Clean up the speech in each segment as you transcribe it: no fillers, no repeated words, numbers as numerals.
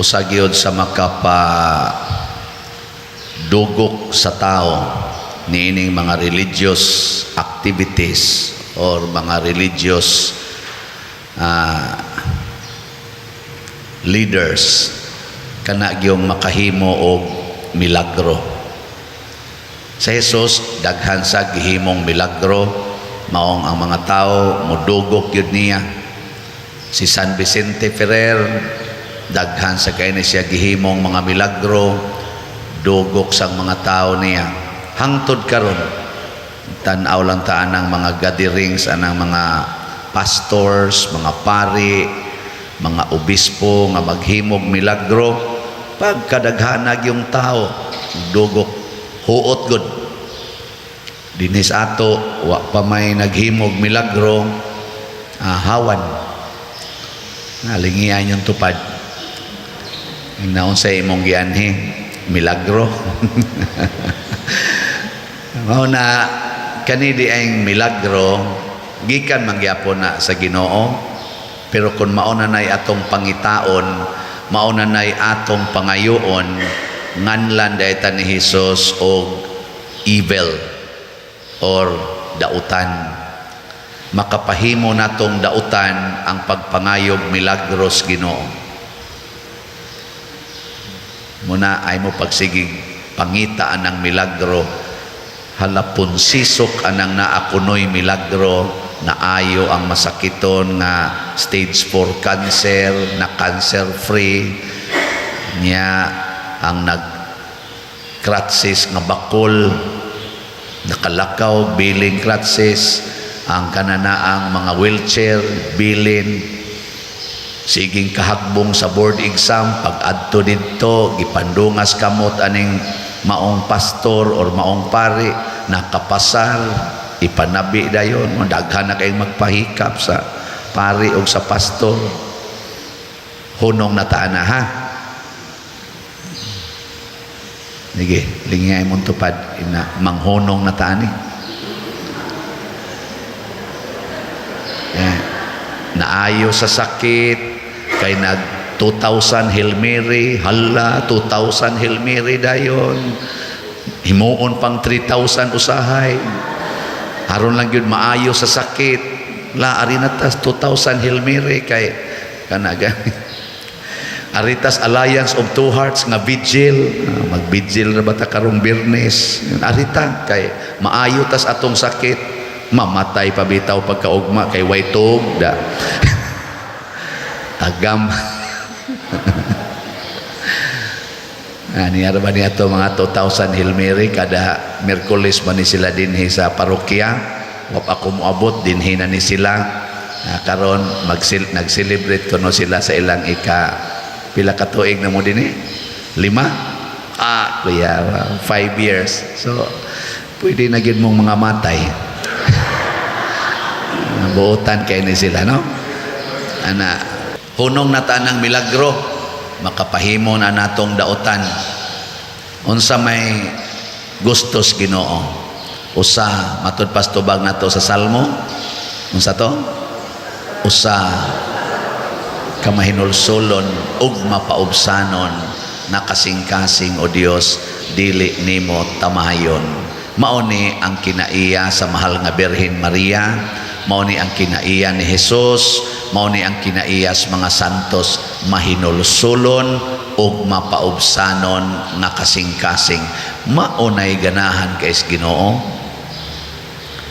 usa gyud sa makapa-dugok sa tao niining mga religious activities or mga religious leaders kana gyung makahimo og milagro. Sa Jesus daghan sa gihimong milagro, maong ang mga tao modugok gyud niya. Si San Vicente Ferrer daghan sa kay ni siya gihimong mga milagro, dugok sang mga tao niya. Hangtod karon tan-aw lang taan ang mga gatherings anang mga pastors, mga pari, mga obispo nga maghimog milagro. Pagkadaghanag yung tao dugok huot gud. Dinis ato wa pa may naghimog milagro, hawan nalingian yung tupad naon sa imong gianhi milagro. Mao na kani di ang milagro gikan mangyapon na sa Ginoo, pero kung mauna nay atong pangitaon, mauna nay atong pangayoon, nganlan dayta ni Hesus og evil or dautan. Makapahimo natong dautan ang pagpangayog milagros Ginoo. Muna ay mo pagsigig pangitaan ng milagro, halapon sisok anang naakunoy milagro, na ayo ang masakiton nga stage 4 cancer, na cancer free niya, ang nag-kratsis nga bakol nakalakaw biling kratsis, ang kananaang mga wheelchair bilin, siging kahagbong sa board exam pag adto didto gipandungas kamot aning maong pastor or maong pari nakapasar, ipanabi dayon mo daghan na kayong magpahikap sa pari o sa pastor. Hunong na taana ha. Sige, lingay mong tupad ina manghunong na taani. Naayo sa sakit kay nag 2,000 Hail Mary, hala 2,000 Hail Mary dayon, himuon pang 3,000 usahay, haron lang yun maayo sa sakit, la arinatas 2,000 Hail Mary kay kanaga aritas Alliance of Two Hearts nga vigil, mag-vigil na bata karong Biyernes, arita kay maayo tas atong sakit, mamatay pabitaw pagkaugma kay waytog da tagam. Ni arba ni ato mga 2,000 Hail Mary kada Miyerkules man ni sila dinhi sa parokya, wap ako moabot dinhi na ni sila. Karon nag-celebrate kuno sila sa ilang pila ka tuig na mo dinhi? 5? Kuya 5 years. So pwede na gyud mong mga matay. Buotan kay ni sila, no? Ana hunong na tanang milagro, makapahimo na natong dautan. Unsa may gustos Ginoo? Usa matud pastubag nato sa Salmo. Unsa to? Usa kamahinulsolon ug mapaubsanon, nakasing-kasing o Dios dili nimo tamayon. Mao ni ang kinaiya sa mahal nga Birhen Maria, mao ni ang kinaiya ni Jesus, mao ni ang kinaiya sa mga santos, mahinulsulon ug mapaubsanon nga kasing-kasing. Mao nay ganahan kay Ginoo,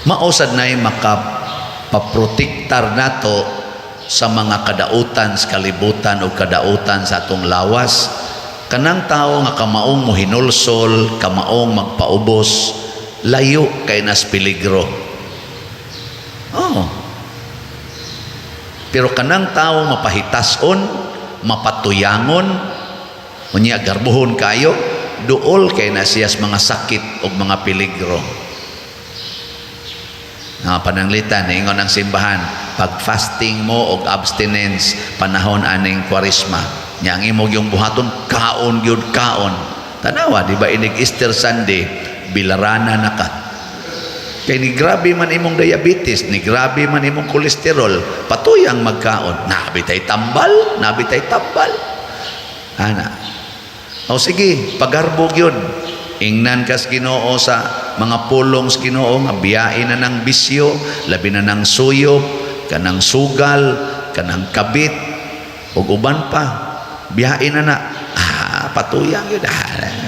mao sad nay makapaprotektar nato sa mga kadautan sa kalibutan o kadautan sa atong lawas. Kanang tao nga kamaong mohinulsol, kamaong magpaubos, layo kay nas peligro. Pero kanang tao mapahitason, mapatuyangon, unya garbuhon kayo, duol kay na siya sa mga sakit o mga peligro. Pananglitan ingon ang simbahan, pag fasting mo og abstinence panahon aning Kwaresma, nya ang imong yung buhaton kaon gyud kaon. Tanawa di ba inig Easter Sunday bilarana na ka. Kay ni grabe man imong diabetes, ni grabe man imong kolesterol, patuyang magkaon, nabitay tambal. Ana. O sige, pagarbog yun. Ingnan kas Ginoo sa mga pulong sa Ginoo nga biyain na ng bisyo, labi na ng suyop, kanang sugal, kanang kabit, ug uban pa. Biyain na. Patuyang yun.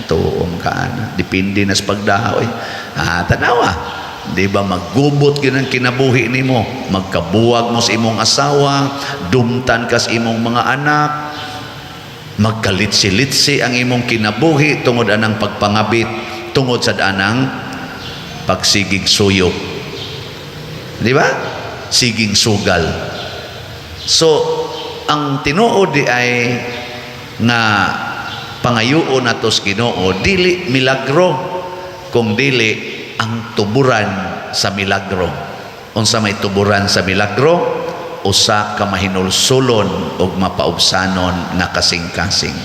Tuom ka na. Dipindi na sa pagdahoy. Tanawa. Di ba maggubot yun ang kinabuhi ni mo. Magkabuwag mo sa imong asawa, dumtan ka sa imong mga anak, magkalitsi-litsi ang imong kinabuhi tungod anang pagpangabit, tungod sa anang pagsigig suyop. Di ba? Siging sugal. So, ang tinuod di ay nga pangayuon natos Ginoo, dili milagro, kung dili ang tuburan sa milagro. Unsa may tuburan sa milagro? Usa ka mahinulsulon og mapaubsanon na kasing-kasing.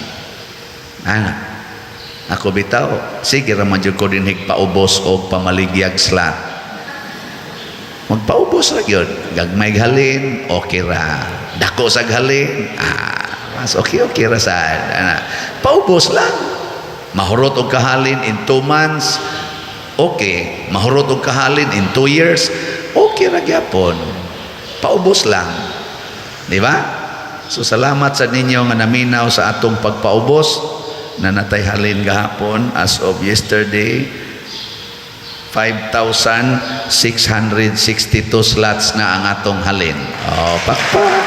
Ako bitaw, sige ra man jud ko dinhig paubos og pamaligyag slat. Magpaubos ra gyud, gagmay halin, okay ra. Dako sa halin, mas okay ra sad. Paubos lang. Mahurot og kahalin in 2 months, okay. Mahurot og kahalin in 2 years, okay ra gyapon. Paubos lang. Di ba? So salamat sa ninyo nga naminaw sa atong pagpaubos na natay halin gahapon as of yesterday. 5,662 slots na ang atong halin. Pakpak.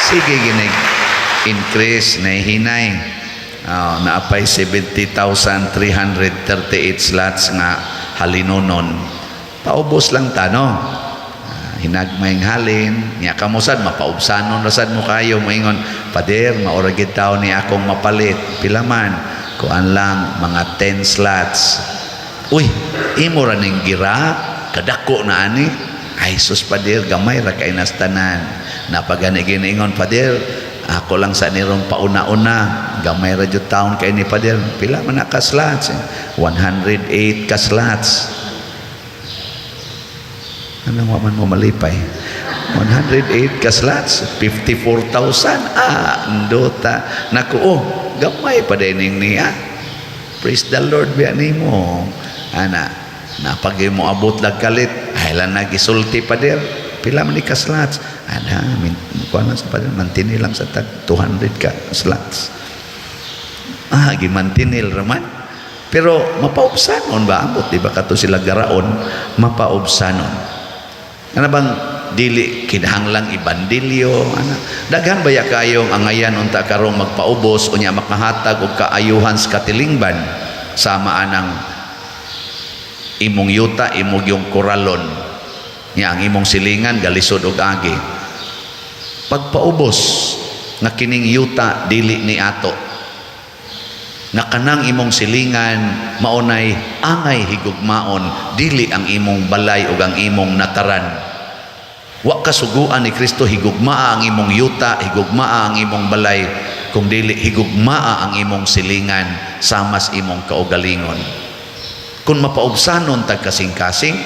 Sige ginig. Increase na hinay. Naapay 70,338 slots nga halinonon. Paubos lang tano. Hinagmayng halin, niya kamusad, mapaubsanon rasad mo kayo, maingon, Pader, mauragid tao ni akong mapalit. Pilaman, kuan lang, mga 10 slots. Uy, imo ra ning gira, kadako na ani. Ay, sus Pader, gamay ra kay nastanan. Napagani giniingon, Pader, ako lang sa nirong pauna-una, gamay ra jud taon kay ni Pader. Pila man na ka slots? 108 ka slots. Anong waman mo malipay? 108 ka slots, 54,000. Ndota. Naku, gamay pa din niya. Praise the Lord, biya ni mo. Napag mo abot lag kalit, ay lang nagisulti pa din. Pila man ni ka slots? Kuha sa pa din, mantinil lang sa tag 200 ka slots. Gimantinil raman. Pero mapaubsanon ba? Abot, di ba kato sila garaon? Mapaubsanon. Ano bang dili kinahanglang ibandilyo? Daghan baya kayong angayan unta karong magpaubos unya makahatag og kaayuhan sa katilingban sama anang imong yuta, imong yung koralon. Nya ang imong silingan galisod og agi. Pagpaubos nga kining yuta dili ni ato. Nga kanang imong silingan maunay angay higugmaon, dili ang imong balay ug ang imong nataran. Wa kasuguan ni Kristo higugmaa ang imong yuta, higugmaa ang imong balay, kung dili higugmaa ang imong silingan samas imong kaugalingon. Kung mapaubsanon tag kasing-kasing,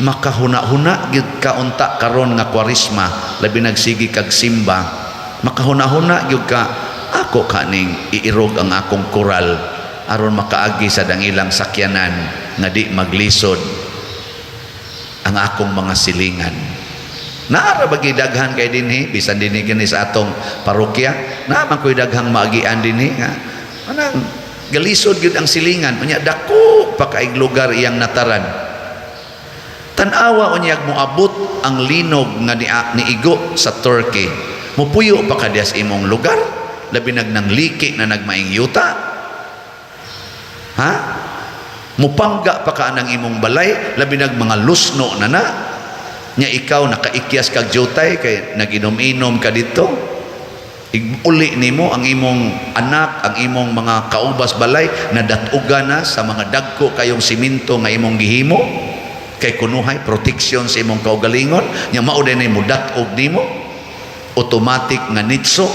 makahuna-huna gyud ka unta karon nga Kwaresma, labi nagsigi kag simba, makahuna-huna gyud ka, ako kaning iirog ang akong koral aron makaagi sa dangilang sakyanan nga di maglisod ang akong mga silingan. Naara bagi daghan kay dinhi bisan dinhi kini sa atong parokya, naman koy daghang maagian dinhi nga anang galisod gyud ang silingan unya dako pa kaig lugar iyang nataran. Tan-awa unyag moabot ang linog nga niigo sa Turkey. Mupuyo pa ka dias imong lugar, labi nang liki na nagmaing yuta. Mupangga pa ka nang imong balay, labi nag mga lusno na. Nya ikaw nakaikyas kag jutay kay naginom-inom ka dito. Uli nimo ang imong anak, ang imong mga kaubas balay nadatuga na sa mga dagko kayong siminto nga imong gihimo kay kunuhay proteksyon sa imong kaugalingon. Nya mao din mo datog nimo automatic nga nitso.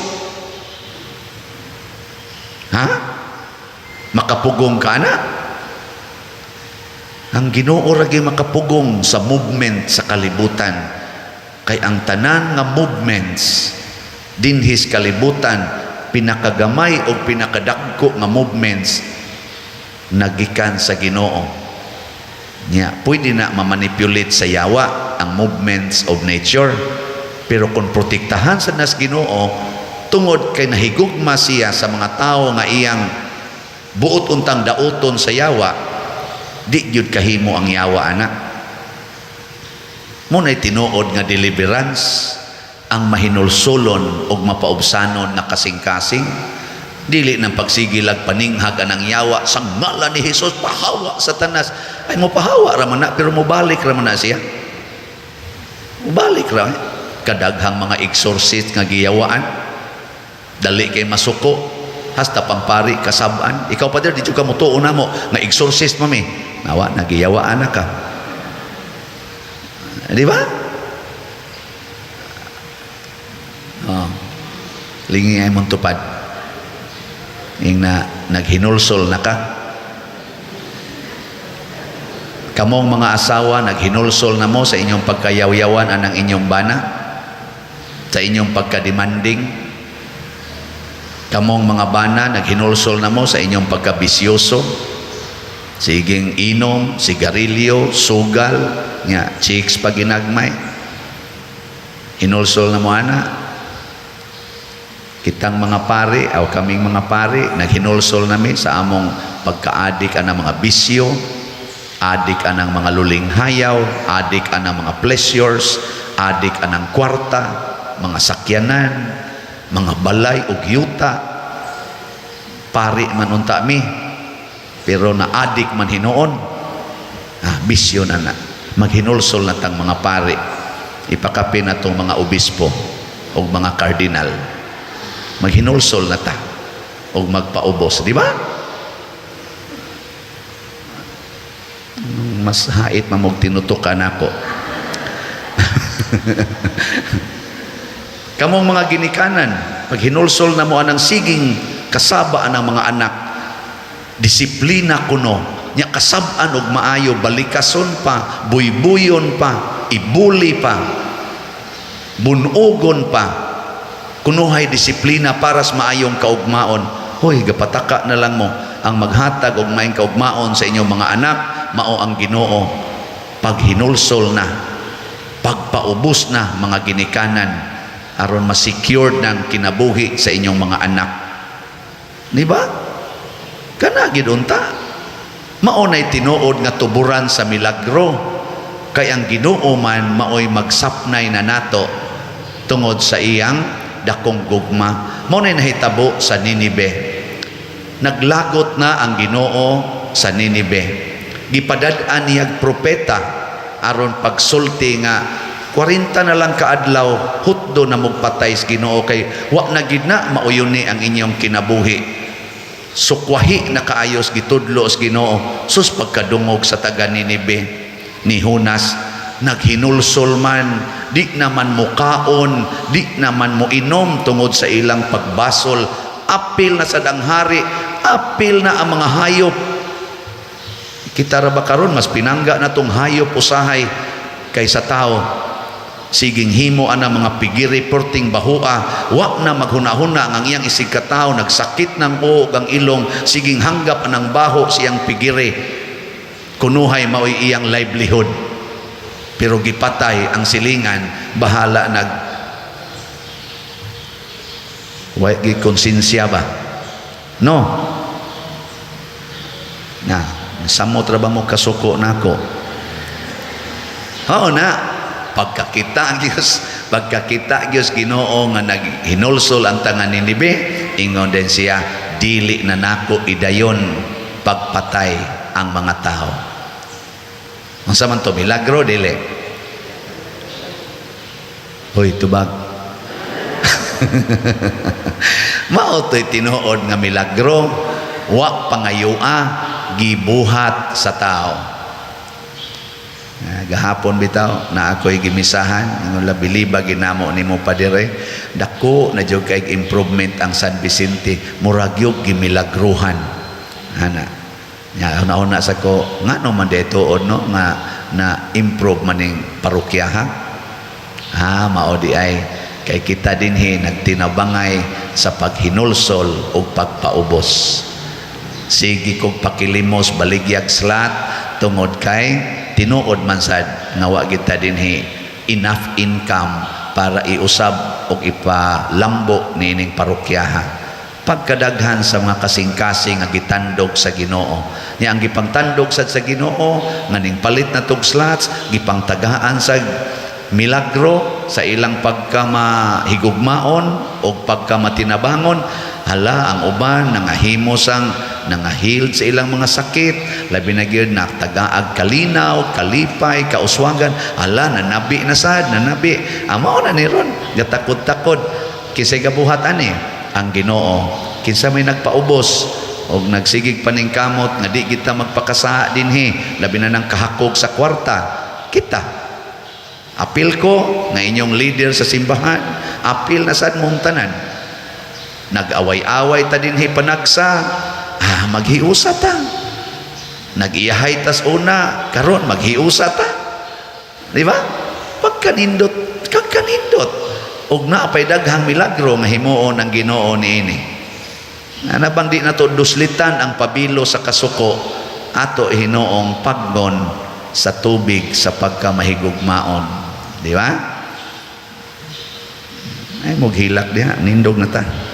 Makapugong ka na. Ang Ginoo ra gyud makapugong sa movement sa kalibutan. Kay ang tanan nga movements dinhis kalibutan pinakagamay o pinakadagko nga movements nagikan sa Ginoo. Nya pwede na mamanipulate sa yawa ang movements of nature, pero kung protektahan sa nas Ginoo tungod kay nahigugma siya sa mga tao nga iyang buot untang dauton sa yawa, di gyud kahimo ang yawa anak. Muna'y tinuod nga deliverance ang mahinulsulon og mapaubsanon na kasing-kasing, dili ng pagsigilag paninghag anang yawa sa ngalan ni Hesus pahawa sa tanas. Ay mo pahawa ra man na, pero mobalik ra man na siya. Mobalik ra kadaghang mga exorcist nga giyawaan, dali kay masuko hasta pampari kasab-an. Ikaw pa di ka mo tuon na mo nga exorcist mami, nawa nagiyawaan na ka, di ba? Oh, lingi ay mong tupad ing na naghinulsol na ka. Kamong mga asawa, naghinulsol na mo sa inyong pagkayaw-yawan anang inyong bana, sa inyong pagkademanding. Kamong mga bana, naghinulsol na mo sa inyong pagkabisyoso, siging inom, sigarilyo, sugal, nga chicks pag ginagmay. Hinulsol na mo ana. Kitang mga pari, o kaming mga pari, naghinulsol nami sa among pagkaadik anang mga bisyo, adik anang mga luling hayaw, adik anang mga pleasures, adik anang kwarta, mga sakyanan, mga balay ug yuta. Pari man unta mi, pero na adik man hinuon. Bisyo na na. Maghinulsol na tang mga pari. Ipakapin na tong mga obispo o mga kardinal. Maghinulsol na ta o magpaubos, di ba? Mas hait mamog tinutukan ako. Kamong mga ginikanan, pag hinulsol na mo anang siging kasaba anang mga anak, disiplina kuno, nya kasab-an og maayo, balikason pa, buybuyon pa, ibuli pa, bunugon pa, kunuhay disiplina para sa maayong kaugmaon. Hoy, gapataka na lang mo ang maghatag og maayong kaugmaon sa inyong mga anak, mao ang Ginoo. Pag hinulsol na, pagpaubos na mga ginikanan, aron ma-secured ng kinabuhi sa inyong mga anak. Di ba? Kana gid unta. Maunay tinuod nga tuburan sa milagro, kay ang Ginoo man maoy magsapnay na nato tungod sa iyang dakong gugma. Maunay nahitabo sa Ninibe. Naglagot na ang Ginoo sa Ninibe. Gipadad-an niyag propeta aron pagsulti nga 40 na lang kaadlaw hutdo na magpatay sa Ginoo, kay wa na gid na mauyoni ang inyong kinabuhi. Sukwahi na kaayos gitudlo sa Ginoo. Sus pagkadungog sa taga Ninibe ni Jonas, naghinulsol man, di naman mo kaon, di naman mo inom tungod sa ilang pagbasol. Apil na sa danghari, apil na ang mga hayop. Kita ra ba karon mas pinangga na tong hayop usahay kaysa tao. Siging himo ana mga pigiri porting bahua, wa na maghuna-huna ang iyang isig katao, nagsakit ng uog ang ilong, siging hanggap anang baho siyang pigiri. Kunuhay maoy iyang livelihood. Pero gipatay ang silingan, bahala nag wa gi konsensya ba? No. Na, samot ra ba mo kasuko nako? Oo na. Pagkakita Diyos Ginoo nga naghinulsol ang tangan ni Ninibe, ingon din siya, dili na nako idayon pagpatay ang mga tao. Unsa man to, milagro dili? Hoy, tubag. Mao to'y tinuod nga milagro, wa pangayua, gibuhat sa tao. Gahapon bitaw na ako'y gimisahan, ingon labiliba ginamo nimo pa dire, dako na jud kay improvement ang San Vicente, murag gyud gimilagruhan ana nya. Una sa ko ngano man daytoon no nga na improve maning parokyaha. Mao di ay Kay kita dinhi nagtinabangay sa paghinulsol o pagpaubos. Sige kog pakilimos baligyag slat tungod kay tinuod man sad nga wa kita dinhi enough income para iusab o ipalambo nining parokyahan. Pagkadaghan sa mga kasing-kasing nga gitandog sa Ginoo. Nya ang gipangtandog sa Ginoo nganing palit na tog slots, gipangtagaan sa milagro sa ilang pagkamahigugmaon o pagkamatinabangon. Hala, ang uban nangahimo sang nangahiled sa ilang mga sakit, labi na gyud nagtagaag kalinaw, kalipay, kauswagan. Hala, nanabi na sad, nanabi. Amo na ni ron, gatakod-takod kisay gabuhat ani ang Ginoo. Kinsa may nagpaubos o nagsigig paningkamot nga di kita magpakasaha dinhi, labi na nang kahakog sa kwarta. Kita apil ko nga inyong leader sa simbahan, apil na sad mong tanan. Nag-away-away ta dinhi panagsa, maghiusa ta. Nag-iyahay tas una, karon maghiusa ta. Di ba? Pagkanindot, kagkanindot. Og naapay daghang milagro nga himuon ang Ginoo niini. Ana bang di nato duslitan ang pabilo sa kasuko ato Hinoong paggon sa tubig sa pagkamahigugmaon. Di ba? Ay, maghilak diha, nindog na ta.